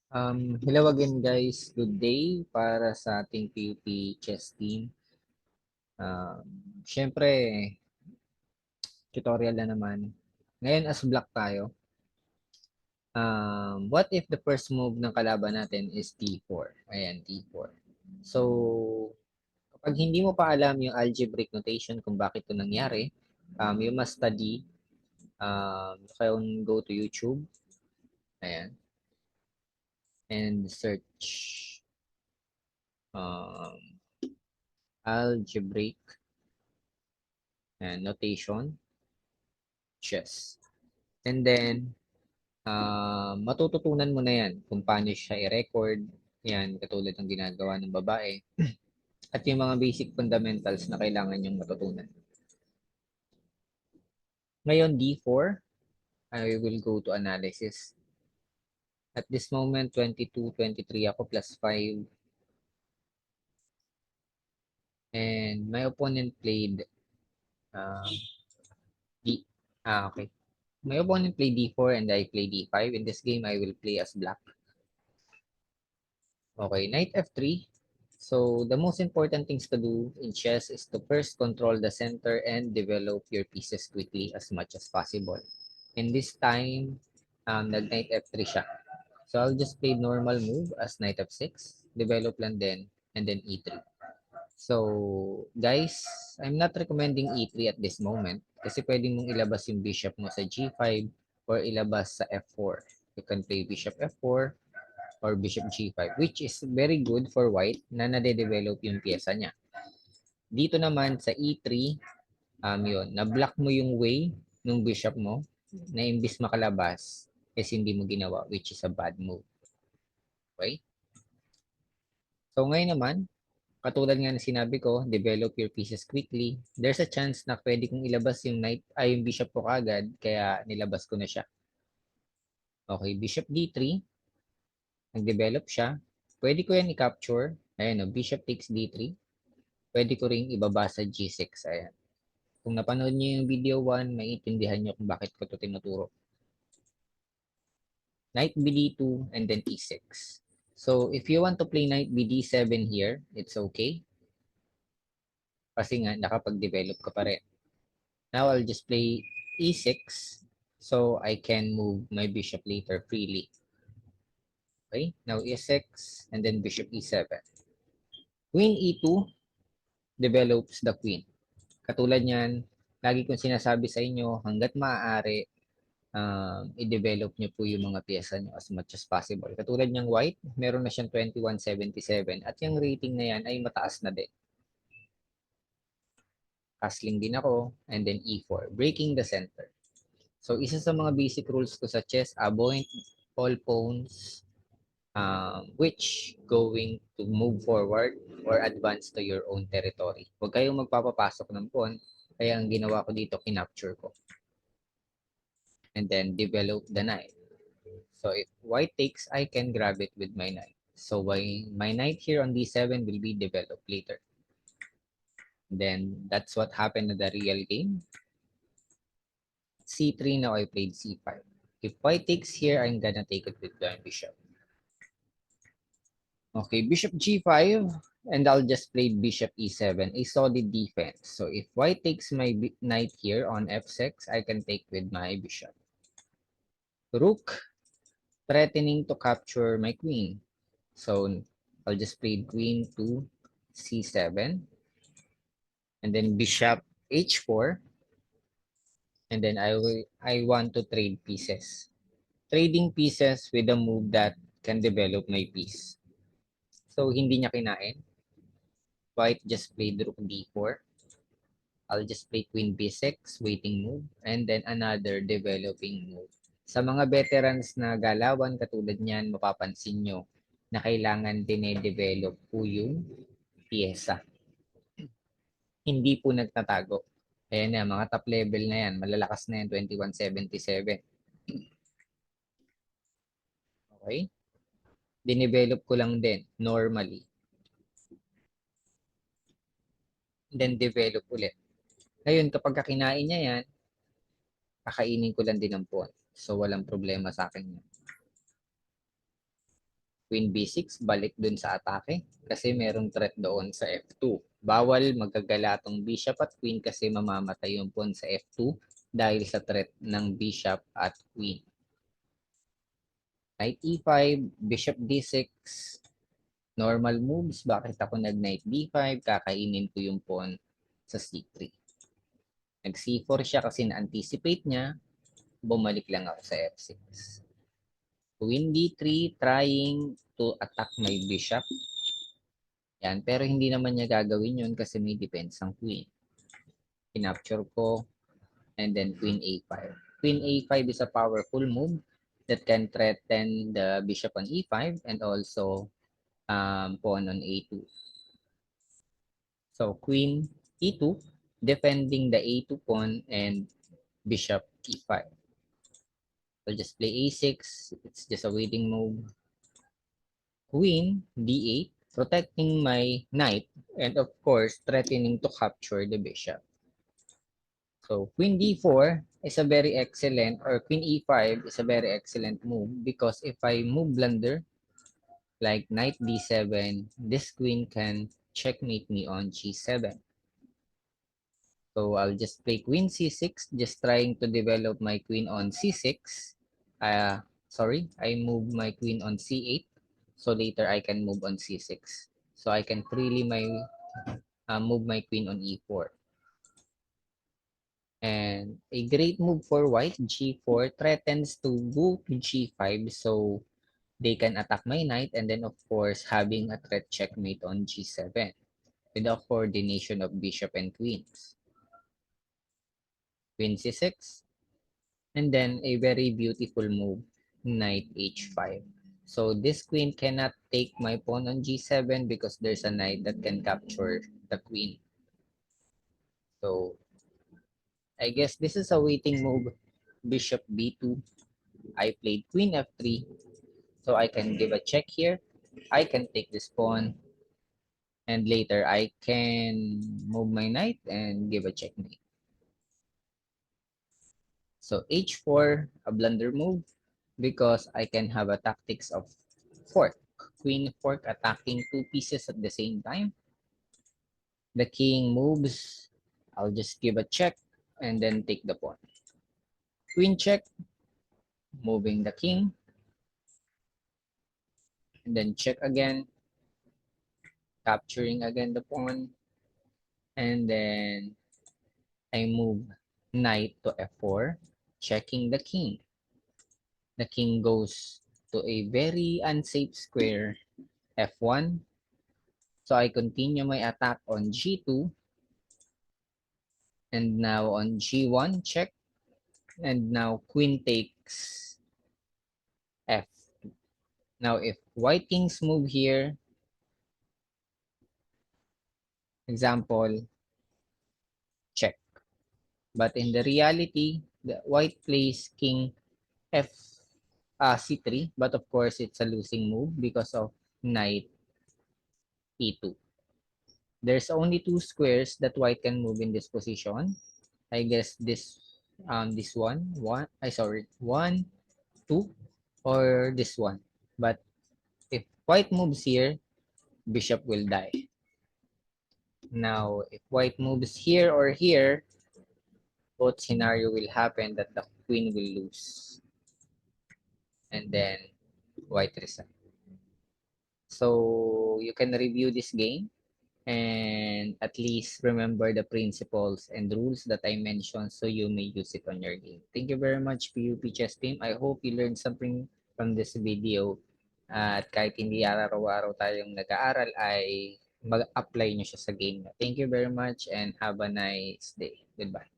Hello again guys, good day para sa ating PUP chess team. Syempre, tutorial na naman. Ngayon as black tayo. What if the first move ng kalaban natin is T4? Ayan, T4. So, kapag hindi mo pa alam yung algebraic notation kung bakit ito nangyari, you must study. You can go to YouTube. Ayan. And search um, algebraic and notation chess. And then, matututunan mo na yan kung paano siya i-record. Yan, katulad ng ginagawa ng babae. At yung mga basic fundamentals na kailangan yung matutunan. Ngayon, D4, I will go to analysis. At this moment, 22, 23 ako plus 5. And my opponent played uh, D. Okay. My opponent played D4 and I play D5. In this game, I will play as black. Okay, knight F3. So, the most important things to do in chess is to first control the center and develop your pieces quickly as much as possible. In this time, nag-knight F3 siya. So, I'll just play normal move as knight F6, develop lang din, and then E3. So, guys, I'm not recommending E3 at this moment kasi pwede mong ilabas yung bishop mo sa G5 or ilabas sa F4. You can play bishop F4, or bishop g5, which is very good for white na nade-develop yung pyesa niya. Dito naman sa e3, yun, na-block mo yung way ng bishop mo na imbis makalabas is hindi mo ginawa, which is a bad move. Okay? So ngayon naman, katulad nga na sinabi ko, develop your pieces quickly. There's a chance na pwede kong ilabas yung knight, yung bishop ko kagad, kaya nilabas ko na siya. Okay, bishop d3, nag-develop siya. Pwede ko yan i-capture. Ayan, bishop takes d3. Pwede ko ring ibaba sa G6. Ayan. Kung napanood niyo yung video 1, maiintindihan niyo kung bakit ko ito tinuturo. Knight BD2 and then E6. So, if you want to play Knight BD7 here, it's okay. Kasi nga, nakapag-develop ka pa rin. Now, I'll just play E6 so I can move my bishop later freely. Okay, now E6 and then bishop E7. Queen E2 develops the queen. Katulad niyan, lagi kong sinasabi sa inyo, hanggat maaari, i-develop nyo po yung mga pyesa nyo as much as possible. Katulad niyang white, meron na siyang 2177 at yung rating na yan ay mataas na din. Castling din ako and then E4, breaking the center. So, isa sa mga basic rules ko sa chess, avoid all pawns which going to move forward or advance to your own territory. Huwag kayong magpapapasok ng pawn, kaya ang ginawa ko dito, kinapture ko. And then develop the knight. So if white takes, I can grab it with my knight. So my knight here on d7 will be developed later. Then that's what happened in the real game. c3, now I played c5. If white takes here, I'm gonna take it with my bishop. Okay, bishop g5, and I'll just play bishop e7, a solid defense. So if white takes my knight here on f6, I can take with my bishop. Rook, threatening to capture my queen. So I'll just play queen to c7. And then bishop h4. And then I want to trade pieces. Trading pieces with a move that can develop my piece. So hindi niya kinain. White just played rook d4. I'll just play queen b6, waiting move. And then another developing move. Sa mga veterans na galawan katulad niyan, mapapansin nyo na kailangan dine-develop po yung pyesa. Hindi po nagtatago. Ayan na, mga top level na yan. Malalakas na yan, 2177. Okay? Dinevelop ko lang din, normally. Then develop ulit. Ngayon, kapag kinain niya yan, kakainin ko lang din ang pawn. So, walang problema sa akin yan. Queen B6, balik dun sa atake kasi merong threat doon sa F2. Bawal magkagala tong bishop at queen kasi mamamatay yung pawn sa F2 dahil sa threat ng bishop at queen. Knight E5, bishop D6, normal moves. Bakit ako nag-knight D5? Kakainin ko yung pawn sa C3. Nag-C4 siya kasi na-anticipate niya. Bumalik lang ako sa F6. Queen D3, trying to attack my bishop. Yan, pero hindi naman niya gagawin yun kasi may defense ang queen. Kinapture ko, and then queen A5. Queen A5 is a powerful move that can threaten the bishop on E5 and also pawn on A2. So queen E2, defending the A2 pawn and bishop E5. I'll just play A6. It's just a waiting move. Queen D8, protecting my knight and of course threatening to capture the bishop. So Queen D4 is a very excellent, or Queen E5 is a very excellent move because if I move blunder like Knight D7, this queen can checkmate me on G7. So I'll just play Queen C6, just trying to develop my queen on C6. Sorry, I move my queen on C8, so later I can move on C6. So I can freely move my queen on E4. And a great move for white, G4, threatens to go to G5, so they can attack my knight, and then of course having a threat checkmate on G7 with the coordination of bishop and queens. Queen C6, and then a very beautiful move, knight H5. So this queen cannot take my pawn on G7 because there's a knight that can capture the queen. So I guess this is a waiting move, bishop B2. I played queen F3, so I can give a check here. I can take this pawn, and later I can move my knight and give a checkmate. So H4, a blunder move, because I can have a tactics of fork. Queen fork attacking two pieces at the same time. The king moves. I'll just give a check and then take the pawn. Queen check, moving the king, and then check again, capturing again the pawn, and then I move knight to F4, checking the king. The king goes to a very unsafe square, F1. So I continue my attack on G2, and now on G1, check, and now queen takes F. Now if white kings move here, example, check. But in the reality, the white plays king F C3, but of course it's a losing move because of knight E2. There's only two squares that white can move in this position. I guess this one, two, or this one. But if white moves here, bishop will die. Now, if white moves here or here, both scenario will happen that the queen will lose. And then white resign. So you can review this game and at least remember the principles and rules that I mentioned so you may use it on your game. Thank you very much, PUP Chess Team. I hope you learned something from this video. At kahit hindi araw-araw tayong nag-aaral ay mag-apply nyo siya sa game. Thank you very much and have a nice day. Goodbye.